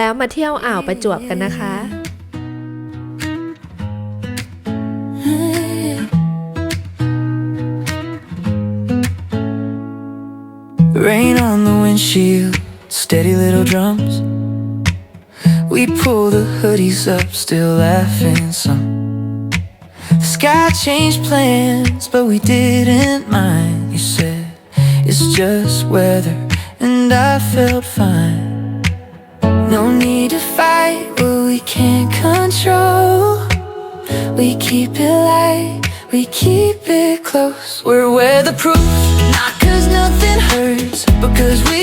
แล้วมาเที่ยวอ่าวประจวบกันนะคะ Rain on the windshield, steady little drums. We pull the hoodies up, still laughing some. The sky changed plans, but we didn't mind. You said it's just weather, and I felt fine. No need to fight what we can't control. We keep it light, we keep it close. We're weatherproof, not 'cause nothing hurts, but 'cause we